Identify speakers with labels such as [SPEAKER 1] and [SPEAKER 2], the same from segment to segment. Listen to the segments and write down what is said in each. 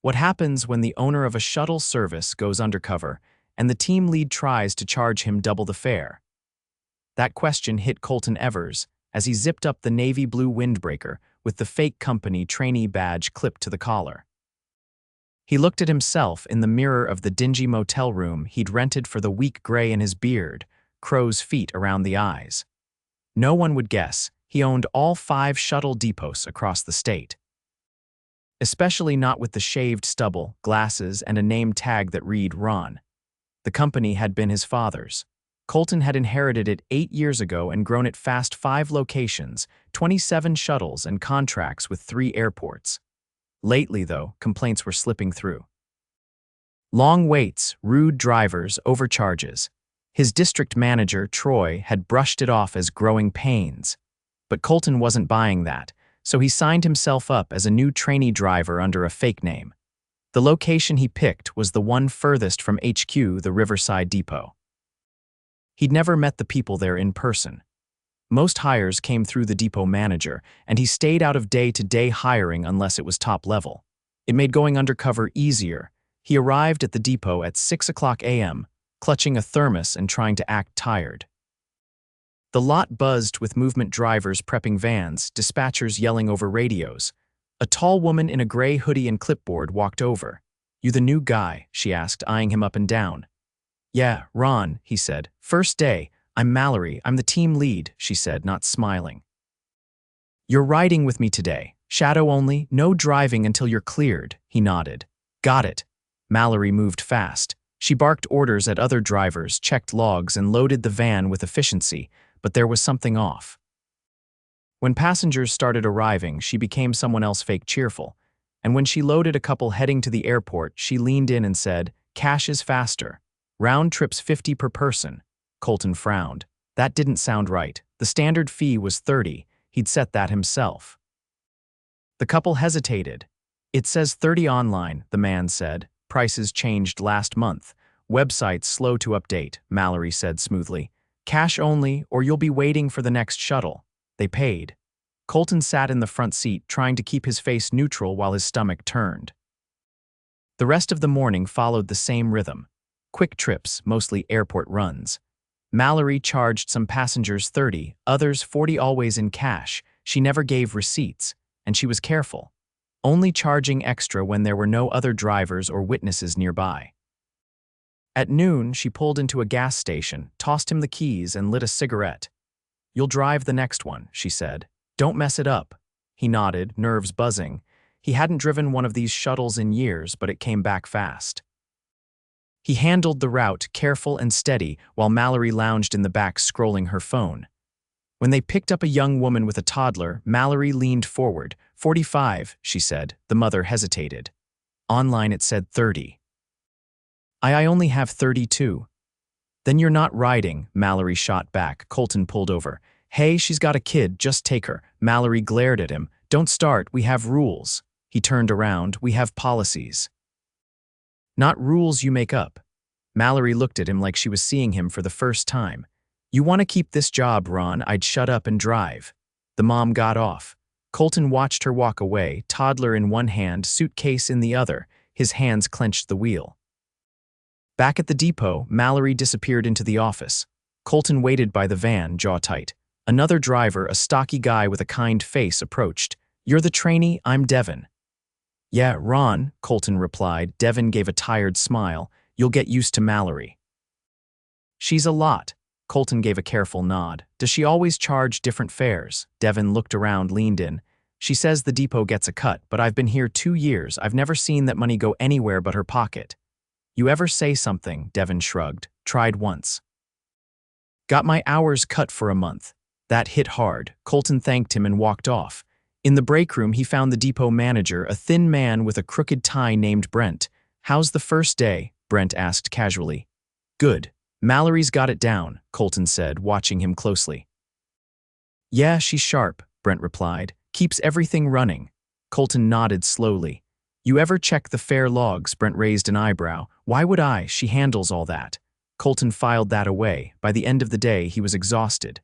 [SPEAKER 1] What happens when the owner of a shuttle service goes undercover and the team lead tries to charge him double the fare? That question hit Colton Evers as he zipped up the navy blue windbreaker with the fake company trainee badge clipped to the collar. He looked at himself in the mirror of the dingy motel room he'd rented for the week gray in his beard, crow's feet around the eyes. No one would guess he owned all 5 shuttle depots across the state. Especially not with the shaved stubble, glasses, and a name tag that read Ron. The company had been his father's. Colton had inherited it 8 years ago and grown it fast 5 locations, 27 shuttles, and contracts with 3 airports. Lately, though, complaints were slipping through. Long waits, rude drivers, overcharges. His district manager, Troy, had brushed it off as growing pains. But Colton wasn't buying that, so he signed himself up as a new trainee driver under a fake name. The location he picked was the one furthest from HQ, the Riverside Depot. He'd never met the people there in person. Most hires came through the depot manager, and he stayed out of day-to-day hiring unless it was top level. It made going undercover easier. He arrived at the depot at 6:00 a.m., clutching a thermos and trying to act tired. The lot buzzed with movement drivers prepping vans, dispatchers yelling over radios. A tall woman in a gray hoodie and clipboard walked over. "You the new guy?" she asked, eyeing him up and down. "Yeah, Ron," he said. "First day. I'm Mallory. I'm the team lead," she said, not smiling. "You're riding with me today. Shadow only, no driving until you're cleared," he nodded. "Got it." Mallory moved fast. She barked orders at other drivers, checked logs, and loaded the van with efficiency, but there was something off. When passengers started arriving, she became someone else fake cheerful. And when she loaded a couple heading to the airport, she leaned in and said, "Cash is faster. Round trips 50 per person." Colton frowned. That didn't sound right. The standard fee was 30. He'd set that himself. The couple hesitated. "It says 30 online," the man said. "Prices changed last month. Website's slow to update," Mallory said smoothly. "Cash only, or you'll be waiting for the next shuttle." They paid. Colton sat in the front seat, trying to keep his face neutral while his stomach turned. The rest of the morning followed the same rhythm. Quick trips, mostly airport runs. Mallory charged some passengers 30, others 40, always in cash. She never gave receipts, and she was careful, only charging extra when there were no other drivers or witnesses nearby. At noon, she pulled into a gas station, tossed him the keys, and lit a cigarette. "You'll drive the next one," she said. "Don't mess it up." He nodded, nerves buzzing. He hadn't driven one of these shuttles in years, but it came back fast. He handled the route, careful and steady, while Mallory lounged in the back scrolling her phone. When they picked up a young woman with a toddler, Mallory leaned forward. 45, she said. The mother hesitated. Online it said 30. I only have 32. "Then you're not riding," Mallory shot back. Colton pulled over. "Hey, she's got a kid, just take her." Mallory glared at him. "Don't start, we have rules." He turned around. "We have policies." "Not rules you make up." Mallory looked at him like she was seeing him for the first time. "You want to keep this job, Ron, I'd shut up and drive." The mom got off. Colton watched her walk away, toddler in one hand, suitcase in the other. His hands clenched the wheel. Back at the depot, Mallory disappeared into the office. Colton waited by the van, jaw tight. Another driver, a stocky guy with a kind face, approached. "You're the trainee? I'm Devin." "Yeah, Ron," Colton replied. Devin gave a tired smile. "You'll get used to Mallory." "She's a lot." Colton gave a careful nod. "Does she always charge different fares?" Devin looked around, leaned in. "She says the depot gets a cut, but I've been here 2 years. I've never seen that money go anywhere but her pocket." "You ever say something?" Devin shrugged. "Tried once. Got my hours cut for a month." That hit hard. Colton thanked him and walked off. In the break room, he found the depot manager, a thin man with a crooked tie named Brent. "How's the first day?" Brent asked casually. "Good. Mallory's got it down," Colton said, watching him closely. "Yeah, she's sharp," Brent replied. "Keeps everything running." Colton nodded slowly. "You ever check the fare logs?" Brent raised an eyebrow. "Why would I? She handles all that." Colton filed that away. By the end of the day, he was exhausted.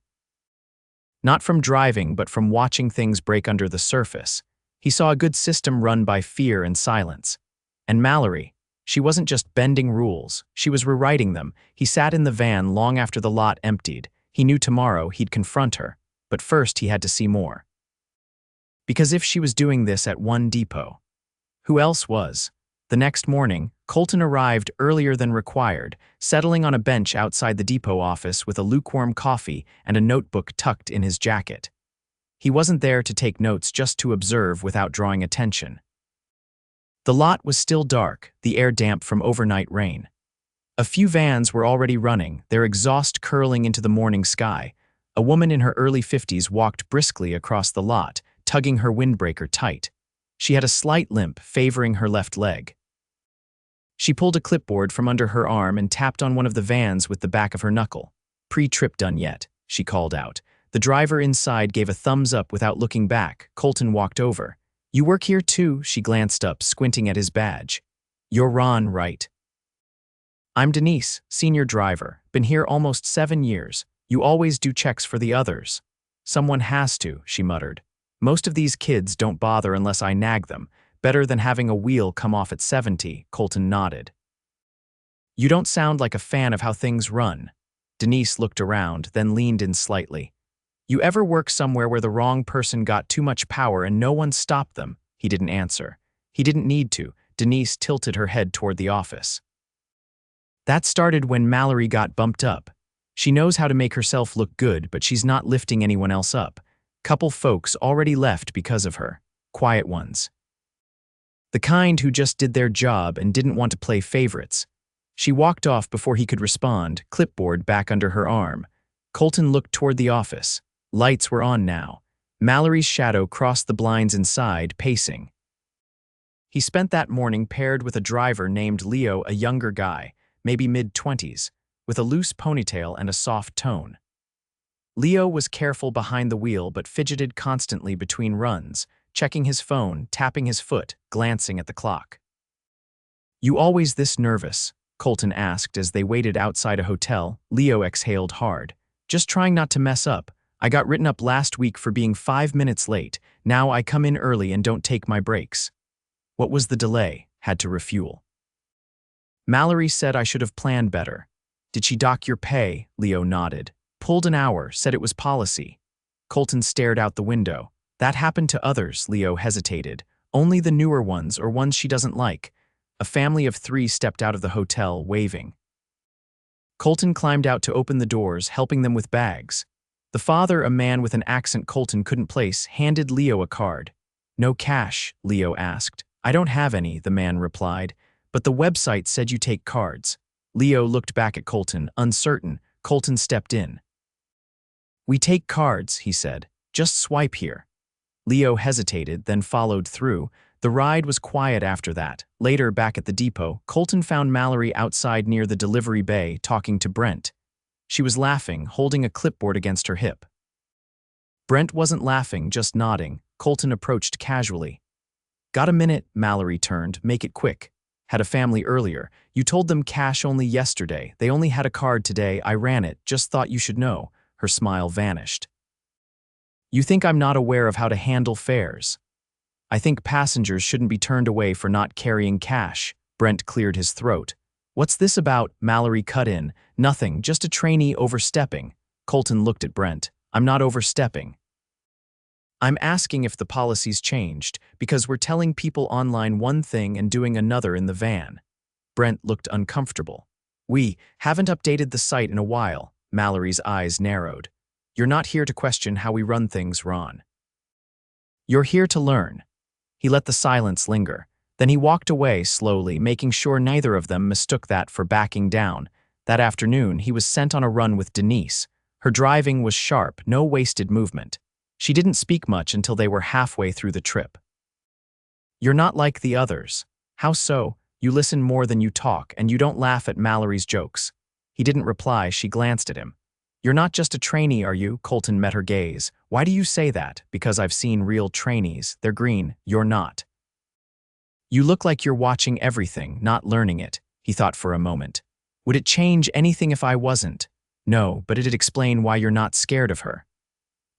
[SPEAKER 1] Not from driving, but from watching things break under the surface. He saw a good system run by fear and silence. And Mallory, she wasn't just bending rules, she was rewriting them. He sat in the van long after the lot emptied. He knew tomorrow he'd confront her, but first he had to see more. Because if she was doing this at one depot, who else was? The next morning, Colton arrived earlier than required, settling on a bench outside the depot office with a lukewarm coffee and a notebook tucked in his jacket. He wasn't there to take notes, just to observe without drawing attention. The lot was still dark, the air damp from overnight rain. A few vans were already running, their exhaust curling into the morning sky. A woman in her early 50s walked briskly across the lot, tugging her windbreaker tight. She had a slight limp, favoring her left leg. She pulled a clipboard from under her arm and tapped on one of the vans with the back of her knuckle. "Pre-trip done yet?" she called out. The driver inside gave a thumbs up without looking back. Colton walked over. "You work here too?" She glanced up, squinting at his badge. "You're Ron, right?" "I'm Denise, senior driver. Been here almost 7 years. You always do checks for the others." "Someone has to," she muttered. "Most of these kids don't bother unless I nag them. Better than having a wheel come off at 70, Colton nodded. "You don't sound like a fan of how things run." Denise looked around, then leaned in slightly. "You ever work somewhere where the wrong person got too much power and no one stopped them?" He didn't answer. He didn't need to. Denise tilted her head toward the office. "That started when Mallory got bumped up. She knows how to make herself look good, but she's not lifting anyone else up. Couple folks already left because of her. Quiet ones. The kind who just did their job and didn't want to play favorites." She walked off before he could respond, clipboard back under her arm. Colton looked toward the office. Lights were on now. Mallory's shadow crossed the blinds inside, pacing. He spent that morning paired with a driver named Leo, a younger guy, maybe mid-20s, with a loose ponytail and a soft tone. Leo was careful behind the wheel but fidgeted constantly between runs, checking his phone, tapping his foot, glancing at the clock. "You always this nervous?" Colton asked as they waited outside a hotel. Leo exhaled hard. "Just trying not to mess up. I got written up last week for being 5 minutes late. Now I come in early and don't take my breaks." "What was the delay?" "Had to refuel." "Mallory said I should have planned better." "Did she dock your pay?" Leo nodded. "Pulled an hour, said it was policy." Colton stared out the window. "That happened to others," Leo hesitated. "Only the newer ones or ones she doesn't like." A family of 3 stepped out of the hotel, waving. Colton climbed out to open the doors, helping them with bags. The father, a man with an accent Colton couldn't place, handed Leo a card. "No cash?" Leo asked. "I don't have any," the man replied. "But the website said you take cards." Leo looked back at Colton, uncertain. Colton stepped in. "We take cards," he said. "Just swipe here." Leo hesitated, then followed through. The ride was quiet after that. Later, back at the depot, Colton found Mallory outside near the delivery bay, talking to Brent. She was laughing, holding a clipboard against her hip. Brent wasn't laughing, just nodding. Colton approached casually. "Got a minute?" Mallory turned. "Make it quick." "Had a family earlier. You told them cash only yesterday. They only had a card today. I ran it. Just thought you should know." Her smile vanished. "You think I'm not aware of how to handle fares?" "I think passengers shouldn't be turned away for not carrying cash." Brent cleared his throat. "What's this about?" Mallory cut in. "Nothing, just a trainee overstepping." Colton looked at Brent. "I'm not overstepping. I'm asking if the policy's changed, because we're telling people online one thing and doing another in the van." Brent looked uncomfortable. "We haven't updated the site in a while." Mallory's eyes narrowed. "You're not here to question how we run things, Ron. You're here to learn." He let the silence linger. Then he walked away slowly, making sure neither of them mistook that for backing down. That afternoon, he was sent on a run with Denise. Her driving was sharp, no wasted movement. She didn't speak much until they were halfway through the trip. "You're not like the others." "How so?" "You listen more than you talk, and you don't laugh at Mallory's jokes." He didn't reply. She glanced at him. "You're not just a trainee, are you?" Colton met her gaze. "Why do you say that?" "Because I've seen real trainees. They're green. You're not. You look like you're watching everything, not learning it." He thought for a moment. "Would it change anything if I wasn't?" "No, but it'd explain why you're not scared of her."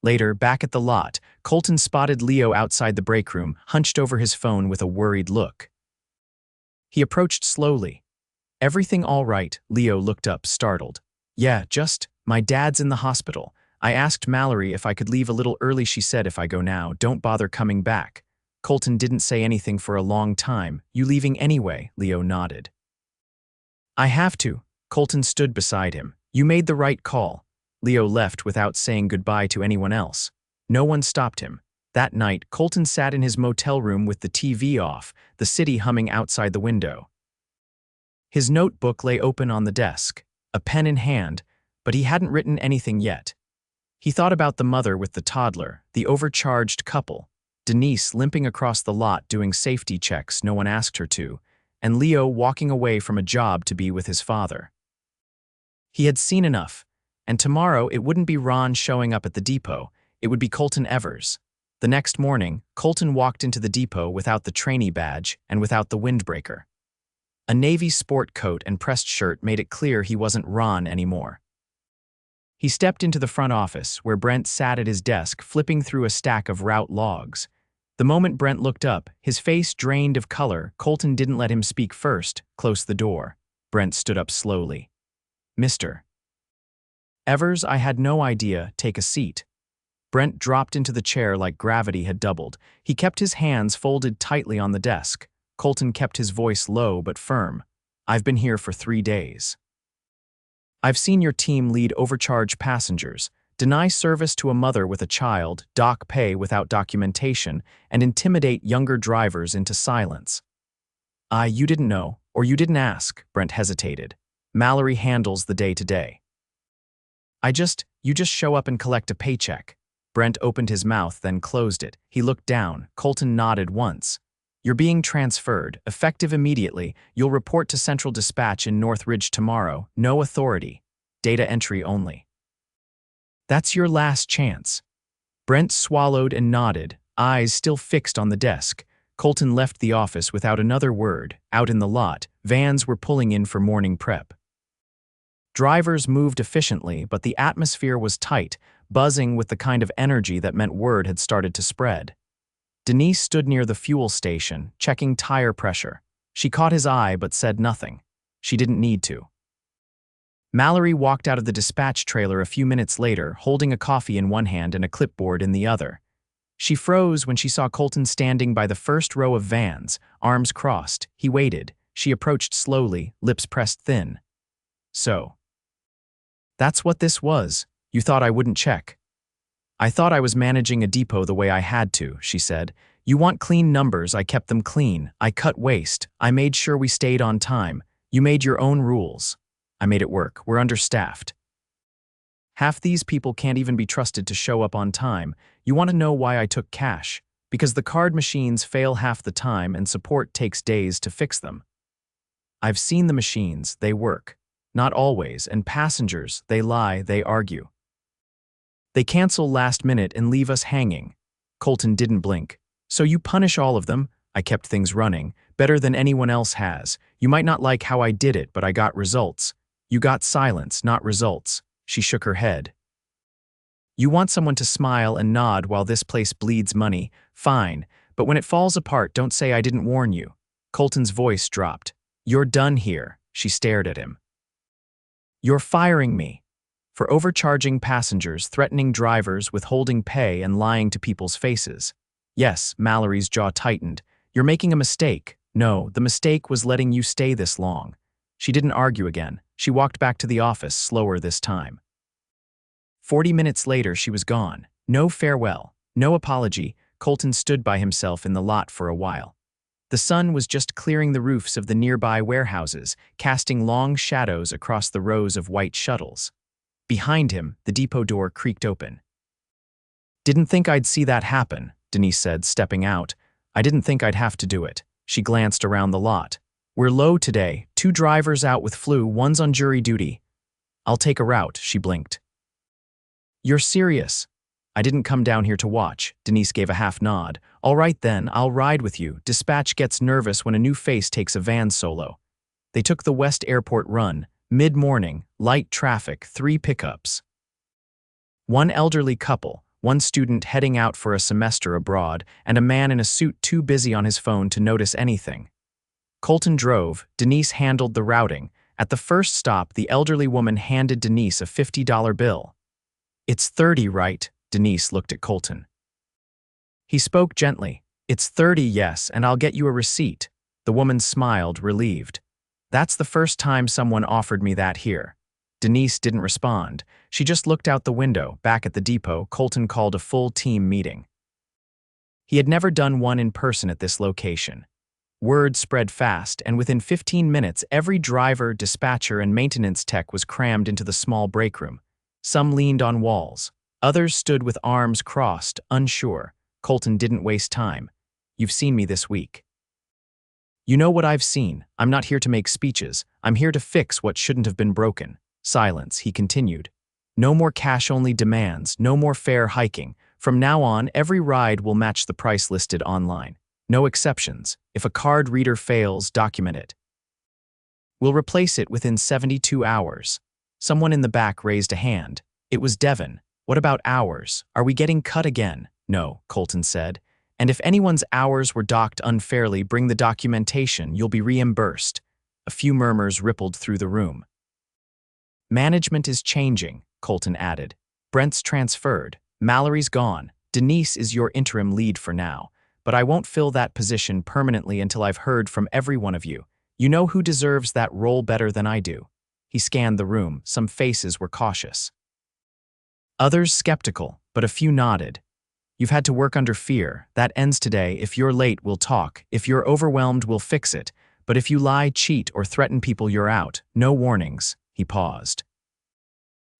[SPEAKER 1] Later, back at the lot, Colton spotted Leo outside the break room, hunched over his phone with a worried look. He approached slowly. "Everything all right?" Leo looked up, startled. "Yeah, just, my dad's in the hospital. I asked Mallory if I could leave a little early. She said if I go now, don't bother coming back." Colton didn't say anything for a long time. "You leaving anyway?" Leo nodded. "I have to." Colton stood beside him. "You made the right call." Leo left without saying goodbye to anyone else. No one stopped him. That night, Colton sat in his motel room with the TV off, the city humming outside the window. His notebook lay open on the desk, a pen in hand, but he hadn't written anything yet. He thought about the mother with the toddler, the overcharged couple, Denise limping across the lot doing safety checks no one asked her to, and Leo walking away from a job to be with his father. He had seen enough, and tomorrow it wouldn't be Ron showing up at the depot, it would be Colton Evers. The next morning, Colton walked into the depot without the trainee badge and without the windbreaker. A navy sport coat and pressed shirt made it clear he wasn't Ron anymore. He stepped into the front office, where Brent sat at his desk flipping through a stack of route logs. The moment Brent looked up, his face drained of color. Colton didn't let him speak first, closed the door. Brent stood up slowly. "Mr. Evers, I had no idea. Take a seat." Brent dropped into the chair like gravity had doubled. He kept his hands folded tightly on the desk. Colton kept his voice low but firm. "I've been here for 3 days. I've seen your team lead overcharge passengers, deny service to a mother with a child, dock pay without documentation, and intimidate younger drivers into silence." You didn't know, or you didn't ask," Brent hesitated. "Mallory handles the day-to-day. You just show up and collect a paycheck." Brent opened his mouth, then closed it. He looked down. Colton nodded once. "You're being transferred, effective immediately. You'll report to Central Dispatch in Northridge tomorrow. No authority. Data entry only. That's your last chance." Brent swallowed and nodded, eyes still fixed on the desk. Colton left the office without another word. Out in the lot, vans were pulling in for morning prep. Drivers moved efficiently, but the atmosphere was tight, buzzing with the kind of energy that meant word had started to spread. Denise stood near the fuel station, checking tire pressure. She caught his eye but said nothing. She didn't need to. Mallory walked out of the dispatch trailer a few minutes later, holding a coffee in one hand and a clipboard in the other. She froze when she saw Colton standing by the first row of vans, arms crossed. He waited. She approached slowly, lips pressed thin. "So, that's what this was. You thought I wouldn't check." "I thought I was managing a depot the way I had to," she said. "You want clean numbers, I kept them clean. I cut waste. I made sure we stayed on time. You made your own rules. I made it work. We're understaffed. Half these people can't even be trusted to show up on time. You want to know why I took cash? Because the card machines fail half the time and support takes days to fix them. I've seen the machines, they work. Not always, and passengers, they lie, they argue. They cancel last minute and leave us hanging." Colton didn't blink. "So you punish all of them?" "I kept things running, better than anyone else has. You might not like how I did it, but I got results." "You got silence, not results." She shook her head. "You want someone to smile and nod while this place bleeds money. Fine, but when it falls apart, don't say I didn't warn you." Colton's voice dropped. "You're done here." She stared at him. "You're firing me. For overcharging passengers, threatening drivers, withholding pay, and lying to people's faces." "Yes," Mallory's jaw tightened. "You're making a mistake." "No, the mistake was letting you stay this long." She didn't argue again. She walked back to the office, slower this time. 40 minutes later, she was gone. No farewell, no apology. Colton stood by himself in the lot for a while. The sun was just clearing the roofs of the nearby warehouses, casting long shadows across the rows of white shuttles. Behind him, the depot door creaked open. "Didn't think I'd see that happen," Denise said, stepping out. "I didn't think I'd have to do it." She glanced around the lot. "We're low today. 2 drivers out with flu, one's on jury duty." "I'll take a route," she blinked. "You're serious?" "I didn't come down here to watch." Denise gave a half nod. "All right then, I'll ride with you. Dispatch gets nervous when a new face takes a van solo." They took the West Airport run. Mid-morning, light traffic, 3 pickups. One elderly couple, one student heading out for a semester abroad, and a man in a suit too busy on his phone to notice anything. Colton drove, Denise handled the routing. At the first stop, the elderly woman handed Denise a $50 bill. "It's 30, right?" Denise looked at Colton. He spoke gently. "It's 30, yes, and I'll get you a receipt." The woman smiled, relieved. "That's the first time someone offered me that here." Denise didn't respond. She just looked out the window. Back at the depot, Colton called a full team meeting. He had never done one in person at this location. Word spread fast, and within 15 minutes, every driver, dispatcher, and maintenance tech was crammed into the small break room. Some leaned on walls. Others stood with arms crossed, unsure. Colton didn't waste time. "You've seen me this week. You know what I've seen. I'm not here to make speeches. I'm here to fix what shouldn't have been broken." Silence, he continued. "No more cash-only demands, no more fare hiking. From now on, every ride will match the price listed online. No exceptions. If a card reader fails, document it. We'll replace it within 72 hours. Someone in the back raised a hand. It was Devon. "What about hours? Are we getting cut again?" "No," Colton said. "And if anyone's hours were docked unfairly, bring the documentation. You'll be reimbursed." A few murmurs rippled through the room. "Management is changing," Colton added. "Brent's transferred. Mallory's gone. Denise is your interim lead for now. But I won't fill that position permanently until I've heard from every one of you. You know who deserves that role better than I do." He scanned the room. Some faces were cautious. Others skeptical, but a few nodded. "You've had to work under fear. That ends today. If you're late, we'll talk. If you're overwhelmed, we'll fix it. But if you lie, cheat, or threaten people, you're out. No warnings." He paused.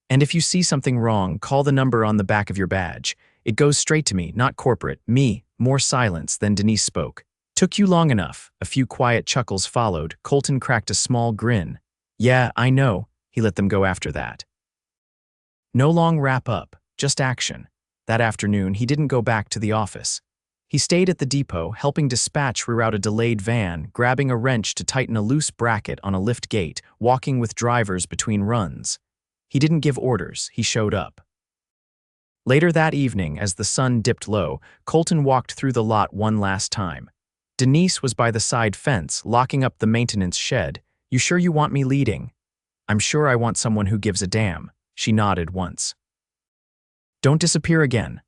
[SPEAKER 1] "And if you see something wrong, call the number on the back of your badge. It goes straight to me, not corporate. Me." More silence, then Denise spoke. "Took you long enough." A few quiet chuckles followed. Colton cracked a small grin. "Yeah, I know." He let them go after that. No long wrap-up, just action. That afternoon, he didn't go back to the office. He stayed at the depot, helping dispatch reroute a delayed van, grabbing a wrench to tighten a loose bracket on a lift gate, walking with drivers between runs. He didn't give orders, he showed up. Later that evening, as the sun dipped low, Colton walked through the lot one last time. Denise was by the side fence, locking up the maintenance shed. "You sure you want me leading?" "I'm sure I want someone who gives a damn." She nodded once. "Don't disappear again."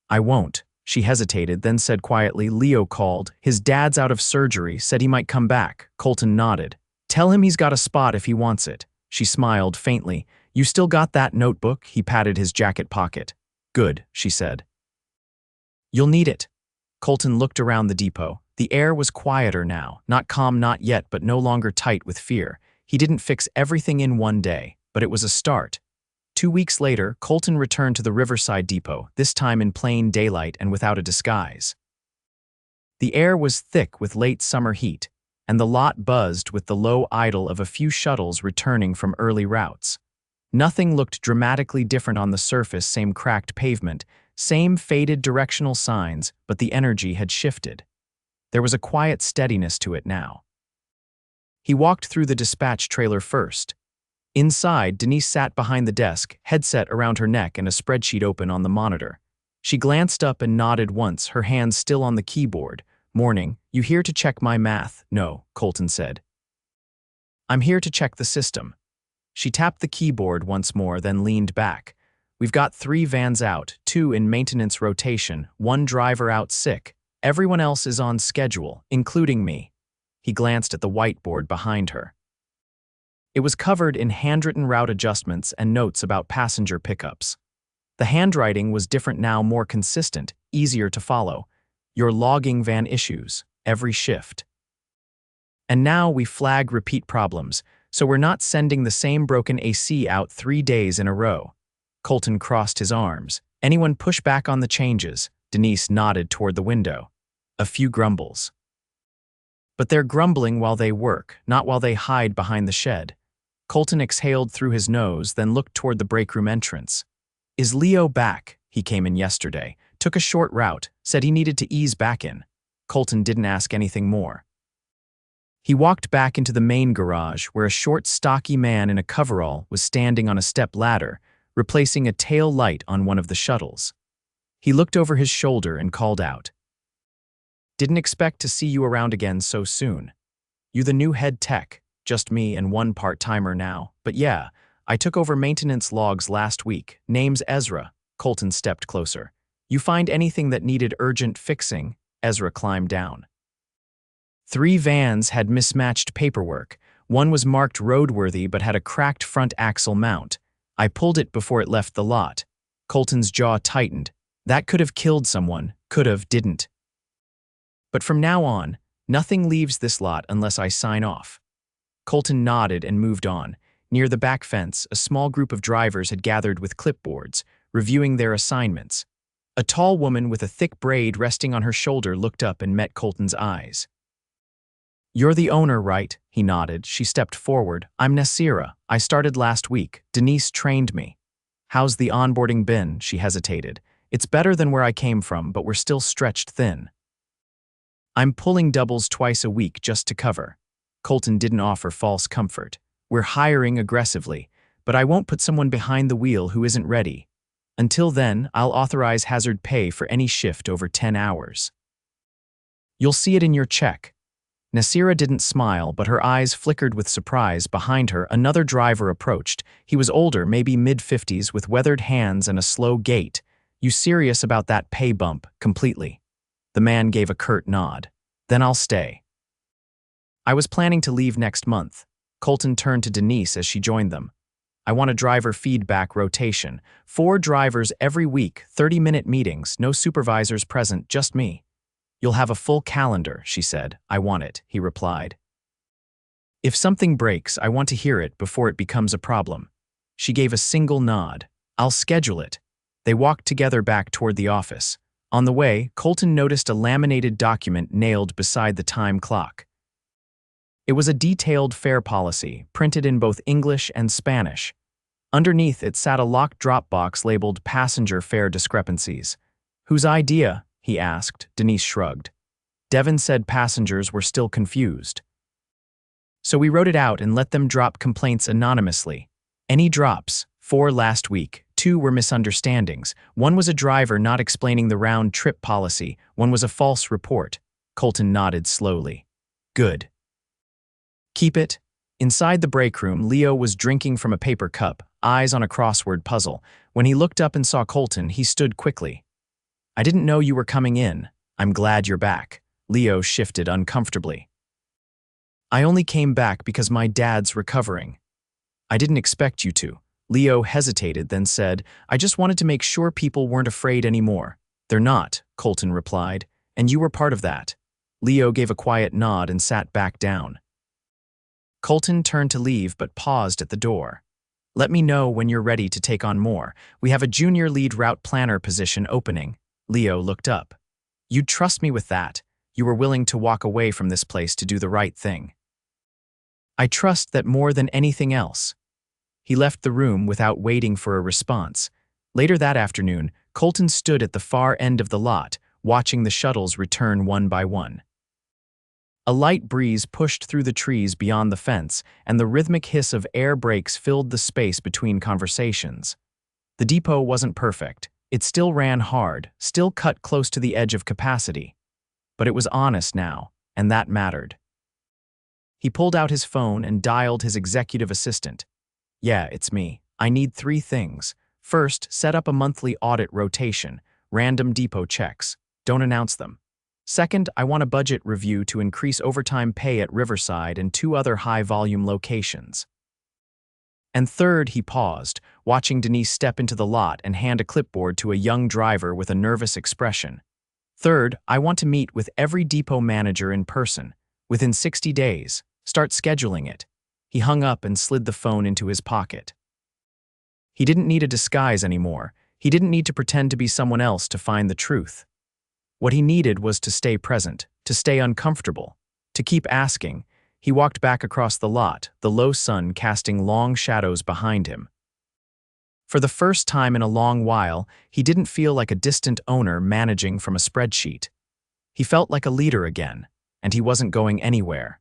[SPEAKER 1] "I won't." She hesitated, then said quietly, "Leo called. His dad's out of surgery, said he might come back." Colton nodded. "Tell him he's got a spot if he wants it." She smiled faintly. "You still got that notebook?" He patted his jacket pocket. "Good," she said. "You'll need it." Colton looked around the depot. The air was quieter now, not calm, not yet, but no longer tight with fear. He didn't fix everything in one day, but it was a start. 2 weeks later, Colton returned to the Riverside Depot, this time in plain daylight and without a disguise. The air was thick with late summer heat, and the lot buzzed with the low idle of a few shuttles returning from early routes. Nothing looked dramatically different on the surface, same cracked pavement, same faded directional signs, but the energy had shifted. There was a quiet steadiness to it now. He walked through the dispatch trailer first. Inside, Denise sat behind the desk, headset around her neck and a spreadsheet open on the monitor. She glanced up and nodded once, her hands still on the keyboard. "Morning, you here to check my math?" "No," Colton said. "I'm here to check the system." She tapped the keyboard once more, then leaned back. "We've got 3 vans out, 2 in maintenance rotation, 1 driver out sick. Everyone else is on schedule, including me." He glanced at the whiteboard behind her. It was covered in handwritten route adjustments and notes about passenger pickups. The handwriting was different now, more consistent, easier to follow. "You're logging van issues, every shift. And now we flag repeat problems, so we're not sending the same broken AC out 3 days in a row." Colton crossed his arms. "Anyone push back on the changes?" Denise nodded toward the window. A few grumbles. "But they're grumbling while they work, not while they hide behind the shed." Colton exhaled through his nose, then looked toward the breakroom entrance. "Is Leo back?" He came in yesterday, took a short route, said he needed to ease back in. Colton didn't ask anything more. He walked back into the main garage, where a short, stocky man in a coverall was standing on a step ladder, replacing a tail light on one of the shuttles. He looked over his shoulder and called out, "Didn't expect to see you around again so soon. You the new head tech, just me and one part-timer now. But yeah, I took over maintenance logs last week. Name's Ezra. Colton stepped closer. You find anything that needed urgent fixing? Ezra climbed down. 3 vans had mismatched paperwork. One was marked roadworthy but had a cracked front axle mount. I pulled it before it left the lot. Colton's jaw tightened. That could have killed someone. Could have, didn't. But from now on, nothing leaves this lot unless I sign off. Colton nodded and moved on. Near the back fence, a small group of drivers had gathered with clipboards, reviewing their assignments. A tall woman with a thick braid resting on her shoulder looked up and met Colton's eyes. You're the owner, right? He nodded. She stepped forward. I'm Nasira. I started last week. Denise trained me. How's the onboarding been? She hesitated. It's better than where I came from, but we're still stretched thin. I'm pulling doubles twice a week just to cover. Colton didn't offer false comfort. We're hiring aggressively, but I won't put someone behind the wheel who isn't ready. Until then, I'll authorize hazard pay for any shift over 10 hours. You'll see it in your check. Nasira didn't smile, but her eyes flickered with surprise. Behind her, another driver approached. He was older, maybe mid-50s, with weathered hands and a slow gait. You serious about that pay bump? Completely. The man gave a curt nod. Then I'll stay. I was planning to leave next month. Colton turned to Denise as she joined them. I want a driver feedback rotation. 4 drivers every week, 30-minute meetings, no supervisors present, just me. You'll have a full calendar, she said. I want it, he replied. If something breaks, I want to hear it before it becomes a problem. She gave a single nod. I'll schedule it. They walked together back toward the office. On the way, Colton noticed a laminated document nailed beside the time clock. It was a detailed fare policy, printed in both English and Spanish. Underneath it sat a locked drop box labeled Passenger Fare Discrepancies. Whose idea? He asked. Denise shrugged. Devin said passengers were still confused. So we wrote it out and let them drop complaints anonymously. Any drops? 4 last week. 2 were misunderstandings. 1 was a driver not explaining the round trip policy. 1 was a false report. Colton nodded slowly. Good. Keep it. Inside the break room, Leo was drinking from a paper cup, eyes on a crossword puzzle. When he looked up and saw Colton, he stood quickly. I didn't know you were coming in. I'm glad you're back. Leo shifted uncomfortably. I only came back because my dad's recovering. I didn't expect you to. Leo hesitated, then said, I just wanted to make sure people weren't afraid anymore. They're not, Colton replied, and you were part of that. Leo gave a quiet nod and sat back down. Colton turned to leave but paused at the door. Let me know when you're ready to take on more. We have a junior lead route planner position opening. Leo looked up. You'd trust me with that. You were willing to walk away from this place to do the right thing. I trust that more than anything else. He left the room without waiting for a response. Later that afternoon, Colton stood at the far end of the lot, watching the shuttles return one by one. A light breeze pushed through the trees beyond the fence, and the rhythmic hiss of air brakes filled the space between conversations. The depot wasn't perfect. It still ran hard, still cut close to the edge of capacity. But it was honest now, and that mattered. He pulled out his phone and dialed his executive assistant. Yeah, it's me. I need 3 things. First, set up a monthly audit rotation, random depot checks. Don't announce them. Second, I want a budget review to increase overtime pay at Riverside and 2 other high-volume locations. And third, he paused, watching Denise step into the lot and hand a clipboard to a young driver with a nervous expression. Third, I want to meet with every depot manager in person. Within 60 days. Start scheduling it. He hung up and slid the phone into his pocket. He didn't need a disguise anymore. He didn't need to pretend to be someone else to find the truth. What he needed was to stay present, to stay uncomfortable, to keep asking. He walked back across the lot, the low sun casting long shadows behind him. For the first time in a long while, he didn't feel like a distant owner managing from a spreadsheet. He felt like a leader again, and he wasn't going anywhere.